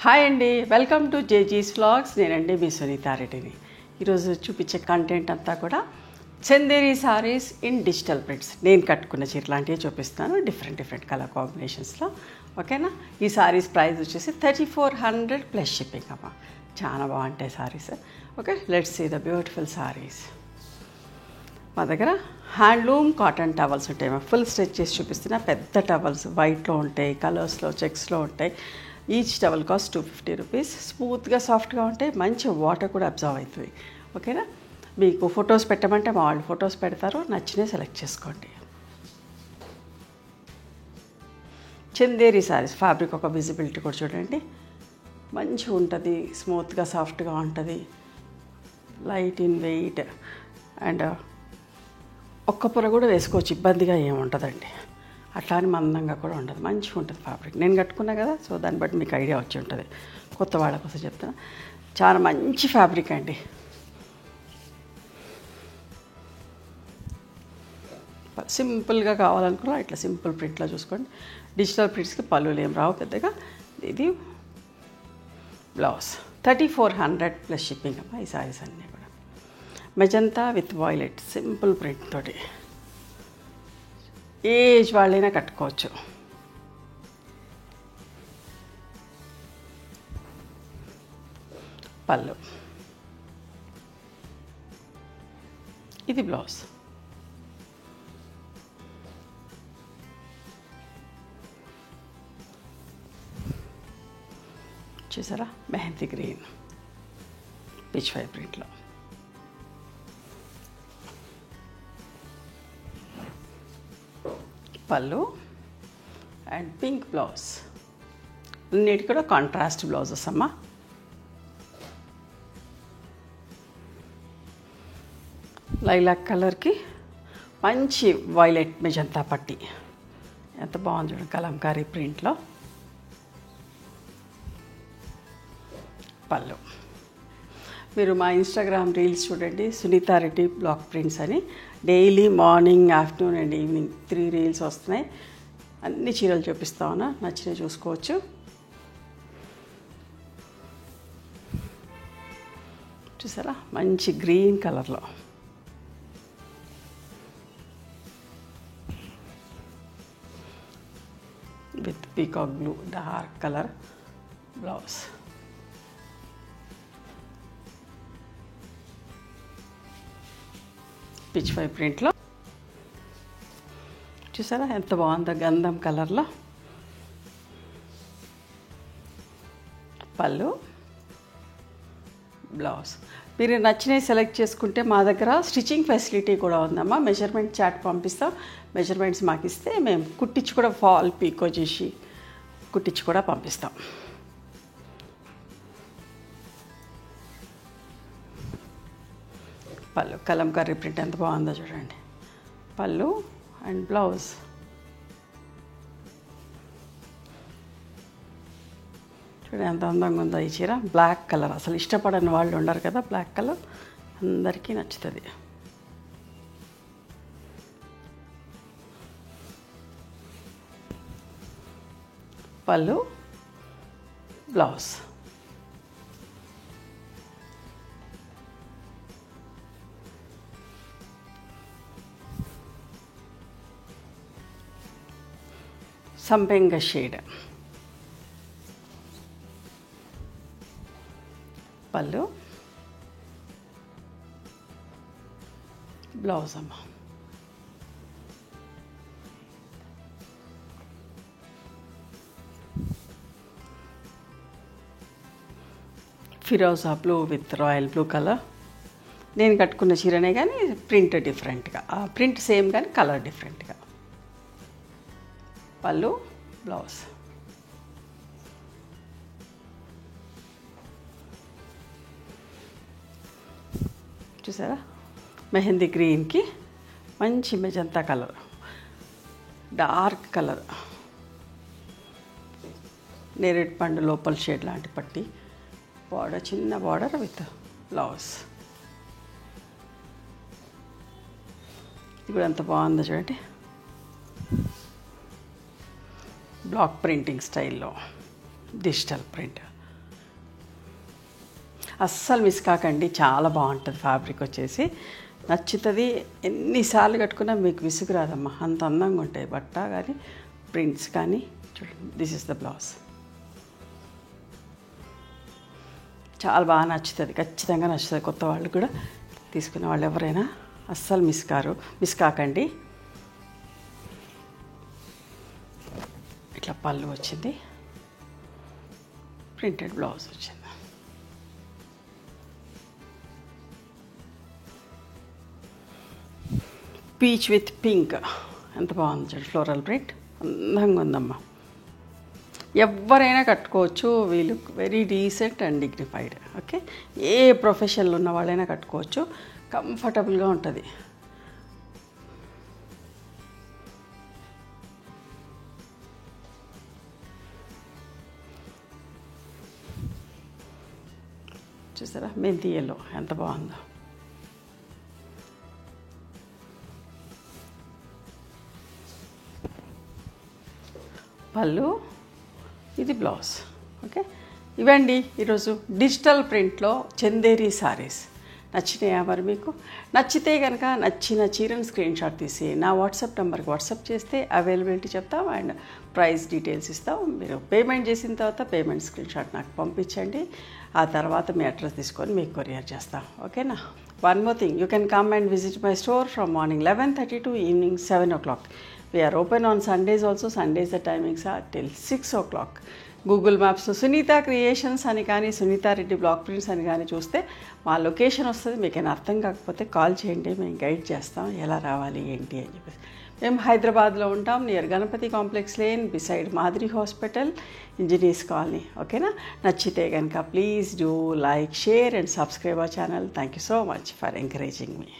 Hi అండి, welcome to జేజీస్ vlogs. నేనండి మీ సునీతారెడ్డిని. ఈరోజు చూపించే కంటెంట్ అంతా కూడా Chanderi saris in digital prints. నేను కట్టుకున్న చీర లాంటివి చూపిస్తాను, డిఫరెంట్ కలర్ కాంబినేషన్స్లో. ఓకేనా? ఈ సారీస్ ప్రైస్ వచ్చేసి 3400 ప్లస్ షిప్పింగ్ అమ్మ. చాలా బాగుంటాయి saris. Okay, let's see the beautiful saris. మా దగ్గర హ్యాండ్లూమ్ కాటన్ టవల్స్ ఉంటాయి. ఫుల్ స్ట్రెచ్ చేసి చూపిస్తున్న పెద్ద టవల్స్ వైట్లో ఉంటాయి, కలర్స్లో చెక్స్లో ఉంటాయి. Each towel cost 250 rupees. స్మూత్గా సాఫ్ట్గా ఉంటాయి, మంచి వాటర్ కూడా అబ్జర్వ్ అవుతుంది. ఓకేనా? మీకు ఫొటోస్ పెట్టమంటే మా వాళ్ళు ఫొటోస్ పెడతారు, నచ్చినే సెలెక్ట్ చేసుకోండి. చందేరి సారీస్ ఫ్యాబ్రిక్ ఒక విజిబిలిటీ కూడా చూడండి, మంచిగా ఉంటుంది, స్మూత్గా సాఫ్ట్గా ఉంటుంది, లైట్ ఇన్ వెయిట్. అండ్ ఒక్క పొర కూడా వేసుకోవచ్చు, ఇబ్బందిగా ఏముంటుందండి. అట్లా అని మందంగా కూడా ఉండదు, మంచిగా ఉంటుంది ఫ్యాబ్రిక్. నేను కట్టుకున్నా కదా, సో దాన్ని బట్టి మీకు ఐడియా వచ్చి ఉంటుంది. కొత్త వాళ్ళ కోసం చెప్తున్నా, చాలా మంచి ఫ్యాబ్రిక్ అండి. సింపుల్గా కావాలనుకున్నా ఇట్లా సింపుల్ ప్రింట్లో చూసుకోండి. డిజిటల్ ప్రింట్స్కి పళ్ళులు ఏం రావు పెద్దగా. ఇది బ్లౌజ్ 3400 ప్లస్ షిప్పింగ్ అమ్మా. ఈ సారీస్ అన్నీ కూడా magenta with violet simple print తోటి ఏజ్ వాళ్ళైనా కట్టుకోవచ్చు. పళ్ళు, ఇది బ్లౌజ్. చూసారా, మెహందీ గ్రీన్ పిచ్ వై ప్రింట్లో. పళ్ళు అండ్ పింక్ బ్లౌజ్. అన్నిటి కూడా కాంట్రాస్ట్ బ్లౌజెస్ అమ్మా. లైలాక్ కలర్కి మంచి వైలెట్ మెజంతా పట్టి, ఎంత బాగుంది చూడండి, కలంకారీ ప్రింట్లో. పళ్ళు. మీరు మా ఇన్స్టాగ్రామ్ రీల్స్ చూడండి, సునీతారెడ్డి బ్లాక్ ప్రింట్స్ అని. Daily morning, afternoon and evening 3 reels వస్తున్నాయి. అన్ని చీరలు చూపిస్తా ఉన్నా, నచ్చినవి చూసుకోవచ్చు. చూసారా, మంచి గ్రీన్ కలర్లో with peacock blue dark colour blouse. పిచ్ వై ప్రింట్లో చూసారా ఎంత బాగుందో, గంధం కలర్లో. పళ్ళు, బ్లౌజ్. మీరు నచ్చినవి సెలెక్ట్ చేసుకుంటే మా దగ్గర స్టిచ్చింగ్ ఫెసిలిటీ కూడా ఉందమ్మా. మెజర్మెంట్ చార్ట్ పంపిస్తాం, మెజర్మెంట్స్ మాకు ఇస్తే మేము కుట్టించి కూడా ఫాల్ పీకో చేసి కుట్టించి కూడా పంపిస్తాం. పళ్ళు, కలంకారీ ప్రింట్ ఎంత బాగుందో చూడండి. పళ్ళు అండ్ బ్లౌజ్. చూడండి ఎంత అందంగా ఉందో ఈ చీర. బ్లాక్ కలర్ అసలు ఇష్టపడని వాళ్ళు ఉండరు కదా, బ్లాక్ కలర్ అందరికీ నచ్చుతుంది. పళ్ళు, బ్లౌజ్. సంపెంగ షేడ్. పళ్ళు, బ్లౌజ్ అమ్మ. ఫిరోజా blue with royal blue colour. నేను కట్టుకున్న చీరనే కానీ ప్రింట్ డిఫరెంట్గా, ప్రింట్ సేమ్ కానీ కలర్ డిఫరెంట్గా. పళ్ళు, బ్లౌజ్. చూసారా, మెహందీ గ్రీన్కి మంచి మెజంతా కలర్, డార్క్ కలర్, నేరేడు పండు లోపల షేడ్ లాంటి పట్టి, బార్డర్ చిన్న బార్డర్ విత్ బ్లౌజ్. ఇది కూడా ఎంత బాగుందో చూడండి, బ్లాక్ ప్రింటింగ్ స్టైల్లో డిజిటల్ ప్రింట్. అస్సలు మిస్ కాకండి, చాలా బాగుంటుంది. ఫ్యాబ్రిక్ వచ్చేసి నచ్చుతుంది. ఎన్నిసార్లు కట్టుకున్నా మీకు విసుగు రాదమ్మా, అంత అందంగా ఉంటాయి బట్ట కానీ ప్రింట్స్ కానీ. చూడండి, దిస్ ఇస్ ద బ్లౌజ్. చాలా బాగా నచ్చుతుంది, ఖచ్చితంగా నచ్చుతుంది. కొత్త వాళ్ళు కూడా తీసుకునే వాళ్ళు ఎవరైనా అస్సలు మిస్ కాకండి. ఇట్లా పళ్ళు వచ్చింది, ప్రింటెడ్ బ్లౌజ్ వచ్చింది. పీచ్ విత్ పింక్, ఎంత బాగుంది చూడండి. ఫ్లోరల్ ప్రింట్ అందంగా ఉందమ్మా. ఎవరైనా కట్టుకోవచ్చు, వీళ్ళు very decent and dignified. Okay, ఏ ప్రొఫెషన్లో ఉన్న వాళ్ళైనా కట్టుకోవచ్చు, కంఫర్టబుల్గా ఉంటుంది. చూసారా, మెంతి ఎల్లో ఎంత బాగుందో. పళ్ళు, ఇది బ్లౌజ్. ఓకే, ఇవండి ఈరోజు డిజిటల్ ప్రింట్లో చందేరి సారీస్. నచ్చినాయా మరి మీకు? నచ్చితే కనుక నచ్చిన చీరను స్క్రీన్ షాట్ తీసి నా వాట్సాప్ నెంబర్కి వాట్సాప్ చేస్తే అవైలబిలిటీ చెప్తాం అండ్ ప్రైస్ డీటెయిల్స్ ఇస్తాం. మీరు పేమెంట్ చేసిన తర్వాత పేమెంట్ స్క్రీన్ షాట్ నాకు పంపించండి. ఆ తర్వాత మీ అడ్రస్ తీసుకొని మీకు కొరియర్ చేస్తాం. ఓకేనా? One more thing, you can come and visit my store from morning 11:30 to evening 7 o'clock. We are open on Sundays also. Sundays the timings are till 6 o'clock. Google మ్యాప్స్లో Sunitha creations అని కానీ Sunitha Reddy block prints అని కానీ చూస్తే మా location వస్తుంది. మీకేనా అర్థం కాకపోతే కాల్ చేయండి, మేము గైడ్ చేస్తాం ఎలా రావాలి ఏంటి అని చెప్పేసి. మేము హైదరాబాద్లో ఉంటాం, near Ganapathi complex lane, beside Madiri hospital, engineers colony. ఓకేనా? నచ్చితే కనుక please do like, share and subscribe our channel. Thank you so much for encouraging me.